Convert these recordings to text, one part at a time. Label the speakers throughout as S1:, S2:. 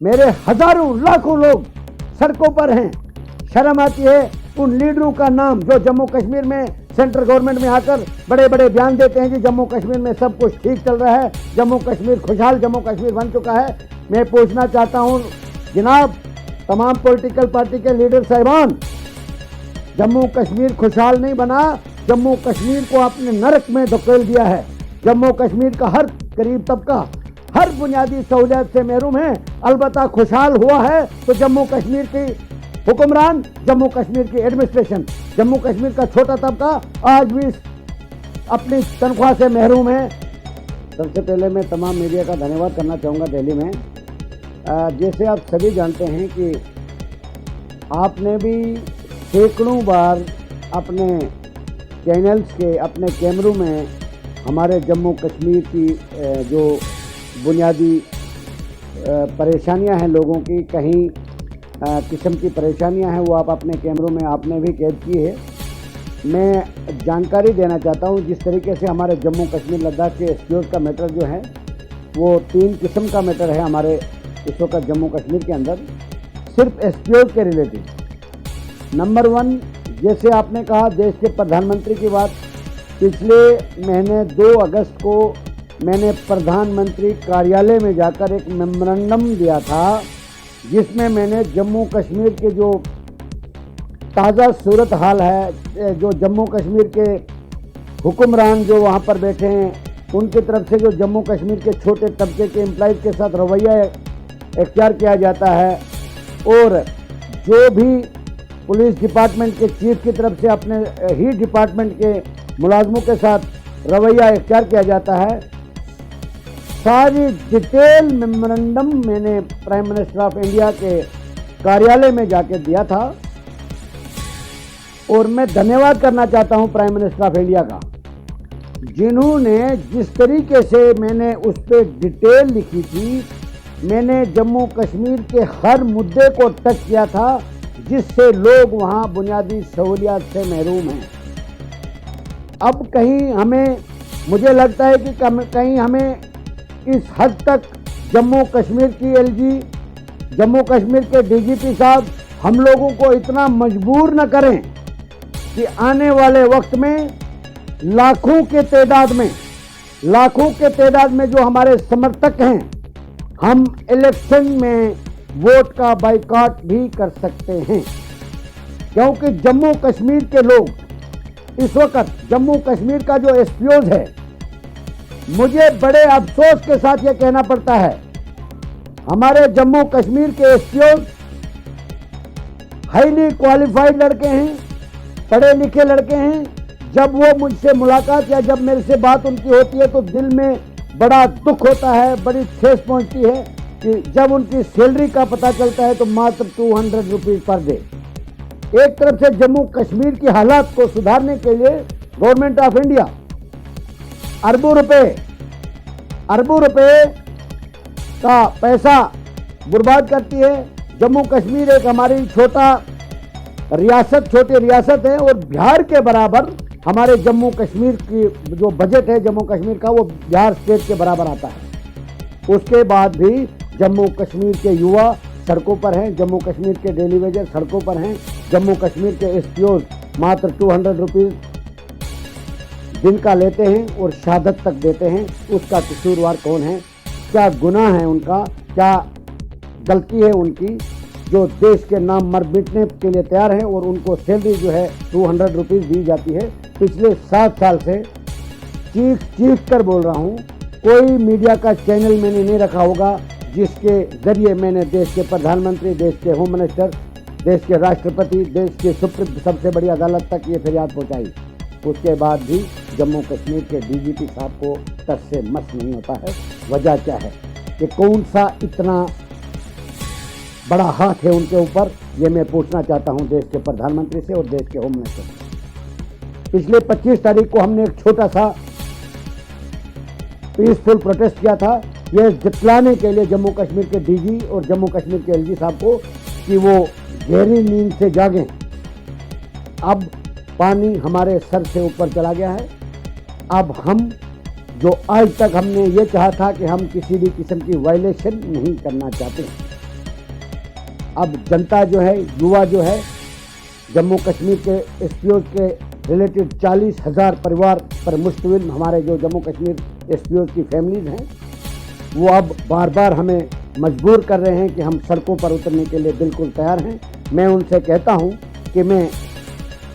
S1: मेरे हजारों लाखों लोग सड़कों पर हैं। शर्म आती है उन लीडरों का नाम जो जम्मू कश्मीर में सेंट्रल गवर्नमेंट में आकर बड़े बड़े बयान देते हैं कि जम्मू कश्मीर में सब कुछ ठीक चल रहा है, जम्मू कश्मीर खुशहाल जम्मू कश्मीर बन चुका है। मैं पूछना चाहता हूं जनाब तमाम पॉलिटिकल पार्टी के लीडर साहिबान, जम्मू कश्मीर खुशहाल नहीं बना, जम्मू कश्मीर को आपने नरक में धकेल दिया है। जम्मू कश्मीर का हर गरीब तबका हर बुनियादी सहूलियत से महरूम है। अलबत्ता खुशहाल हुआ है तो जम्मू कश्मीर की हुक्मरान, जम्मू कश्मीर की एडमिनिस्ट्रेशन। जम्मू कश्मीर का छोटा तबका आज भी अपनी तनख्वाह से महरूम है। सबसे पहले मैं तमाम मीडिया का धन्यवाद करना चाहूँगा। दिल्ली में जैसे आप सभी जानते हैं कि आपने भी सैकड़ों बार अपने चैनल्स के अपने कैमरों में हमारे जम्मू कश्मीर की जो बुनियादी परेशानियां हैं लोगों की, कहीं किस्म की परेशानियां हैं, वो आप अपने कैमरों में आपने भी कैद की है। मैं जानकारी देना चाहता हूं जिस तरीके से हमारे जम्मू कश्मीर लद्दाख के एसपीओ का मैटर जो है वो 3 किस्म का मैटर है हमारे इस वक्त जम्मू कश्मीर के अंदर, सिर्फ एसपीओ के रिलेटेड। नंबर 1, जैसे आपने कहा देश के प्रधानमंत्री की बात, पिछले महीने 2 अगस्त को मैंने प्रधानमंत्री कार्यालय में जाकर एक मेमोरेंडम दिया था जिसमें मैंने जम्मू कश्मीर के जो ताज़ा सूरत हाल है, जो जम्मू कश्मीर के हुक्मरान जो वहाँ पर बैठे हैं उनकी तरफ से जो जम्मू कश्मीर के छोटे तबके के एम्प्लॉइज़ के साथ रवैया इख्तियार किया जाता है और जो भी पुलिस डिपार्टमेंट के चीफ की तरफ से अपने ही डिपार्टमेंट के मुलाजमों के साथ रवैया इख्तियार किया जाता है, सारी डिटेल मेमोरेंडम मैंने प्राइम मिनिस्टर ऑफ इंडिया के कार्यालय में जाके दिया था। और मैं धन्यवाद करना चाहता हूं प्राइम मिनिस्टर ऑफ इंडिया का, जिन्होंने जिस तरीके से मैंने उस पर डिटेल लिखी थी, मैंने जम्मू कश्मीर के हर मुद्दे को टच किया था जिससे लोग वहां बुनियादी सहूलियत से महरूम हैं। अब कहीं हमें, मुझे लगता है कि कहीं हमें इस हद तक जम्मू कश्मीर की एलजी, जम्मू कश्मीर के डीजीपी साहब हम लोगों को इतना मजबूर न करें कि आने वाले वक्त में लाखों के तादाद में जो हमारे समर्थक हैं, हम इलेक्शन में वोट का बाइकॉट भी कर सकते हैं। क्योंकि जम्मू कश्मीर के लोग इस वक्त, जम्मू कश्मीर का जो एसपीओज है, मुझे बड़े अफसोस के साथ ये कहना पड़ता है, हमारे जम्मू कश्मीर के एसपीओज हाईली क्वालिफाइड लड़के हैं, पढ़े लिखे लड़के हैं। जब वो मुझसे मुलाकात या जब मेरे से बात उनकी होती है तो दिल में बड़ा दुख होता है, बड़ी ठेस पहुंचती है कि जब उनकी सैलरी का पता चलता है तो मात्र 200 रुपीज़ पर डे। एक तरफ से जम्मू कश्मीर की हालात को सुधारने के लिए गवर्नमेंट ऑफ इंडिया अरबों रुपए का पैसा बर्बाद करती है। जम्मू कश्मीर एक हमारी छोटी रियासत है और बिहार के बराबर हमारे जम्मू कश्मीर की जो बजट है जम्मू कश्मीर का, वो बिहार स्टेट के बराबर आता है। उसके बाद भी जम्मू कश्मीर के युवा सड़कों पर हैं, जम्मू कश्मीर के डेली वेजर सड़कों पर हैं, जम्मू कश्मीर के एसपीओज मात्र 200 रुपीज़ दिन का लेते हैं और शहादत तक देते हैं। उसका कसूरवार कौन है? क्या गुनाह है उनका? क्या गलती है उनकी जो देश के नाम मर मिटने के लिए तैयार हैं और उनको सैलरी जो है 200 रुपीज़ दी जाती है? पिछले 7 साल से चीख कर बोल रहा हूँ, कोई मीडिया का चैनल मैंने नहीं रखा होगा जिसके ज़रिए मैंने देश के प्रधानमंत्री, देश के होम मिनिस्टर, देश के राष्ट्रपति, देश के सुप्रीम सबसे बड़ी अदालत तक ये फरियाद पहुँचाई। उसके बाद भी जम्मू कश्मीर के डीजीपी साहब को टस से मस नहीं होता है। वजह क्या है कि कौन सा इतना बड़ा हाथ है उनके ऊपर, ये मैं पूछना चाहता हूं देश के प्रधानमंत्री से और देश के होम मिनिस्टर से। पिछले 25 तारीख को हमने एक छोटा सा पीसफुल प्रोटेस्ट किया था, यह जतलाने के लिए जम्मू कश्मीर के डीजी और जम्मू कश्मीर के एलजी साहब को कि वो गहरी नींद से जागें। अब पानी हमारे सर से ऊपर चला गया है। अब हम जो आज तक हमने ये कहा था कि हम किसी भी किस्म की वायलेशन नहीं करना चाहते, अब जनता जो है, युवा जो है, जम्मू कश्मीर के एसपीओज के रिलेटेड 40,000 परिवार पर मुश्तमिल हमारे जो जम्मू कश्मीर एसपीओज की फैमिलीज हैं, वो अब बार बार हमें मजबूर कर रहे हैं कि हम सड़कों पर उतरने के लिए बिल्कुल तैयार हैं। मैं उनसे कहता हूं कि मैं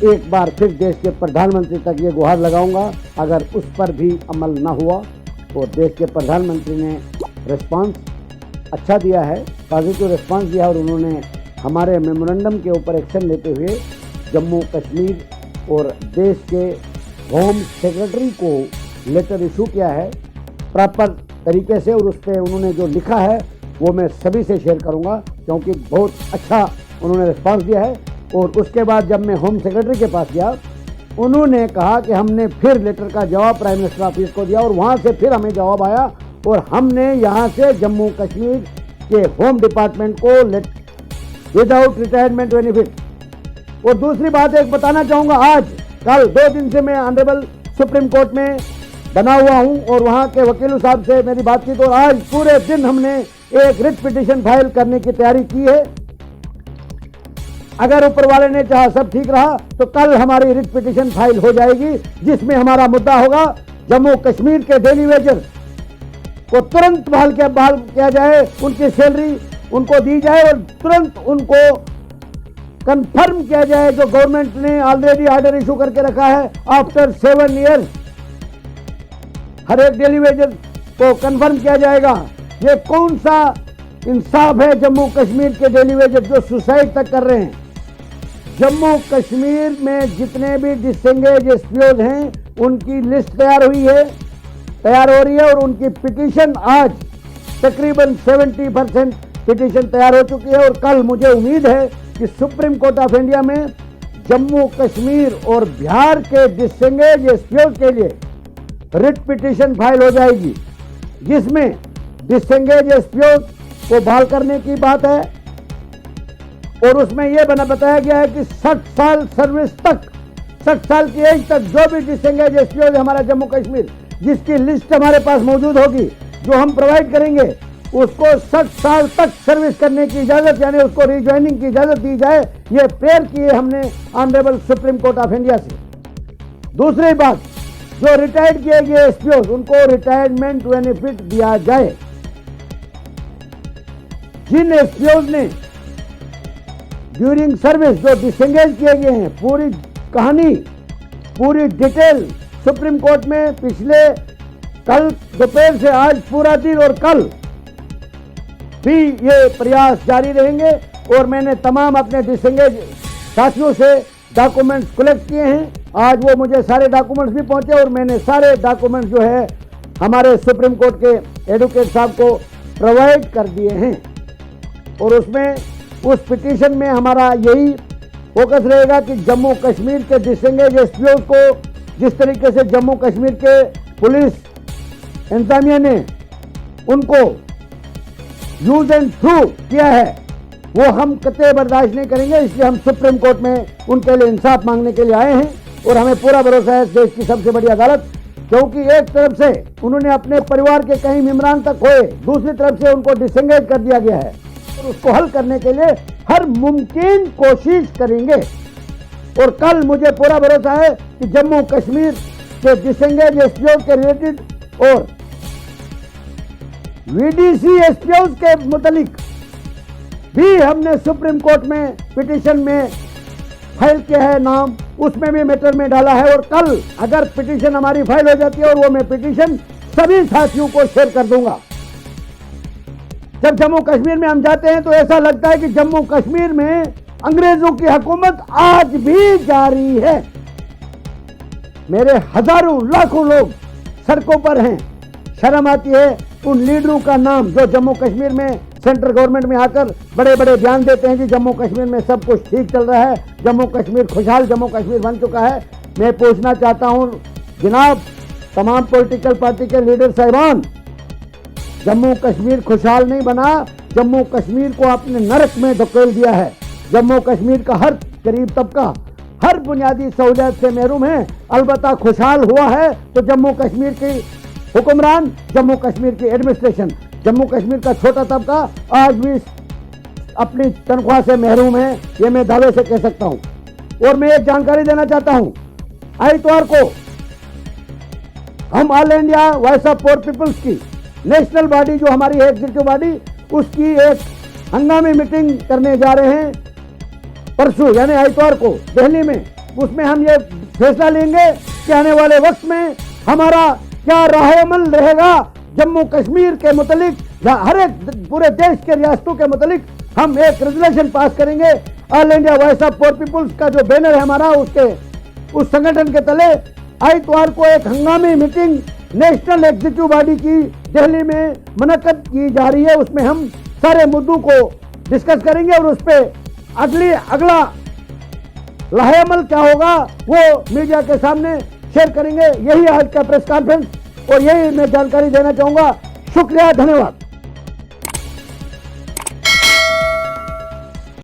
S1: एक बार फिर देश के प्रधानमंत्री तक ये गुहार लगाऊंगा, अगर उस पर भी अमल ना हुआ तो देश के प्रधानमंत्री ने रिस्पांस अच्छा दिया है, पॉजिटिव रिस्पांस दिया और उन्होंने हमारे मेमोरेंडम के ऊपर एक्शन लेते हुए जम्मू कश्मीर और देश के होम सेक्रेटरी को लेटर इशू किया है प्रॉपर तरीके से, और उस पर उन्होंने जो लिखा है वो मैं सभी से शेयर करूंगा क्योंकि बहुत अच्छा उन्होंने रिस्पांस दिया है। और उसके बाद जब मैं होम सेक्रेटरी के पास गया, उन्होंने कहा कि हमने फिर लेटर का जवाब प्राइम मिनिस्टर ऑफिस को दिया और वहाँ से फिर हमें जवाब आया और हमने यहाँ से जम्मू कश्मीर के होम डिपार्टमेंट को विदाउट रिटायरमेंट बेनिफिट। और दूसरी बात एक बताना चाहूँगा, आज कल 2 दिन से मैं ऑनरेबल सुप्रीम कोर्ट में बना हुआ हूँ और वहाँ के वकील साहब से मेरी बातचीत, और आज पूरे दिन हमने एक रिट पिटीशन फाइल करने की तैयारी की है। अगर ऊपर वाले ने चाहा सब ठीक रहा तो कल हमारी रिट पिटीशन फाइल हो जाएगी, जिसमें हमारा मुद्दा होगा जम्मू कश्मीर के डेली वेजर को तुरंत बहाल किया जाए, उनकी सैलरी उनको दी जाए और तुरंत उनको कंफर्म किया जाए जो गवर्नमेंट ने ऑलरेडी ऑर्डर इशू करके रखा है। आफ्टर 7 ईयर्स हर एक डेली वेजर को कंफर्म किया जाएगा। ये कौन सा इंसाफ है जम्मू कश्मीर के डेली वेजर जो सुसाइड तक कर रहे हैं। जम्मू कश्मीर में जितने भी डिसएंगेज एसपीओज हैं उनकी लिस्ट तैयार हो रही है और उनकी पिटीशन आज तकरीबन 70% पिटीशन तैयार हो चुकी है। और कल मुझे उम्मीद है कि सुप्रीम कोर्ट ऑफ इंडिया में जम्मू कश्मीर और बिहार के डिसएंगेज एसपीओज के लिए रिट पिटीशन फाइल हो जाएगी, जिसमें डिसएंगेज एसपीओज को बहाल करने की बात है और उसमें यह बताया गया है कि 60 साल सर्विस तक, 60 साल की एज तक जो भी डिसएंगेज एसपीओज हमारा जम्मू कश्मीर, जिसकी लिस्ट हमारे पास मौजूद होगी, जो हम प्रोवाइड करेंगे, उसको 60 साल तक सर्विस करने की इजाजत, यानी उसको रिज्वाइनिंग की इजाजत दी जाए। ये प्रेयर किए हमने honourable supreme court of India से। दूसरी बात, जो रिटायर्ड किए गए एसपीओज उनको रिटायरमेंट बेनिफिट दिया जाए। जिन एसपीओज ने ड्यूरिंग सर्विस जो डिसएंगेज किए गए हैं, पूरी कहानी, पूरी डिटेल सुप्रीम कोर्ट में पिछले कल दोपहर से आज पूरा दिन और कल भी ये प्रयास जारी रहेंगे। और मैंने तमाम अपने डिसएंगेज साथियों से डॉक्यूमेंट्स कलेक्ट किए हैं। आज वो मुझे सारे डॉक्यूमेंट्स भी पहुंचे और मैंने सारे डॉक्यूमेंट्स जो है हमारे सुप्रीम कोर्ट के एडवोकेट साहब को प्रोवाइड कर दिए हैं। और उसमें उस पिटीशन में हमारा यही फोकस रहेगा कि जम्मू कश्मीर के डिसएंगेज एसपीओ को जिस तरीके से जम्मू कश्मीर के पुलिस इंतजामिया ने उनको यूज एंड थ्रू किया है, वो हम कतई बर्दाश्त नहीं करेंगे। इसलिए हम सुप्रीम कोर्ट में उनके लिए इंसाफ मांगने के लिए आए हैं और हमें पूरा भरोसा है देश की सबसे बड़ी अदालत, क्योंकि एक तरफ से उन्होंने अपने परिवार के कई मेंबरान तक खोए, दूसरी तरफ से उनको डिसएंगेज कर दिया गया है और उसको हल करने के लिए हर मुमकिन कोशिश करेंगे। और कल मुझे पूरा भरोसा है कि जम्मू कश्मीर के डिसएंगेज एसपीओ के रिलेटेड और वीडीसी एसपीओ के मुतालिक भी हमने सुप्रीम कोर्ट में पिटीशन में फाइल किया है नाम, उसमें भी मैटर में डाला है। और कल अगर पिटीशन हमारी फाइल हो जाती है और वो मैं पिटीशन सभी साथियों को शेयर कर दूंगा। जब जम्मू कश्मीर में हम जाते हैं तो ऐसा लगता है कि जम्मू कश्मीर में अंग्रेजों की हुकूमत आज भी जारी है। मेरे हजारों लाखों लोग सड़कों पर हैं। शर्म आती है उन लीडरों का नाम जो जम्मू कश्मीर में सेंट्रल गवर्नमेंट में आकर बड़े बड़े बयान देते हैं कि जम्मू कश्मीर में सब कुछ ठीक चल रहा है, जम्मू कश्मीर खुशहाल जम्मू कश्मीर बन चुका है। मैं पूछना चाहता हूं जनाब तमाम पॉलिटिकल पार्टी के लीडर साहिबान, जम्मू कश्मीर खुशहाल नहीं बना, जम्मू कश्मीर को आपने नरक में धकेल दिया है। जम्मू कश्मीर का हर गरीब तबका हर बुनियादी सहूलियत से महरूम है। अलबत्ता खुशहाल हुआ है तो जम्मू कश्मीर की हुक्मरान, जम्मू कश्मीर की एडमिनिस्ट्रेशन, जम्मू कश्मीर का छोटा तबका आज भी अपनी तनख्वाह से महरूम हैं, ये मैं दावे से कह सकता हूं। और मैं एक जानकारी देना चाहता हूं, आइतवार को हम all India voice of poor peoples की नेशनल बॉडी जो हमारी एग्जीक्यूटिव बॉडी, उसकी एक हंगामी मीटिंग करने जा रहे हैं परसों यानी आइतवार को दिल्ली में। उसमें हम ये फैसला लेंगे कि आने वाले वक्त में हमारा क्या राहमल रहेगा जम्मू कश्मीर के मुतालिक या हर एक पूरे देश के रियासतों के मुतालिक। हम एक रेजोल्यूशन पास करेंगे all India voice of poor peoples का जो बैनर है हमारा, उसके उस संगठन के तले आइतवार को एक हंगामी मीटिंग नेशनल एग्जीक्यूटिव बॉडी की दिल्ली में मुनक्कद की जा रही है। उसमें हम सारे मुद्दों को डिस्कस करेंगे और उस पर अगला लाहेअमल क्या होगा वो मीडिया के सामने शेयर करेंगे। यही आज का प्रेस कॉन्फ्रेंस और यही मैं जानकारी देना चाहूंगा। शुक्रिया, धन्यवाद।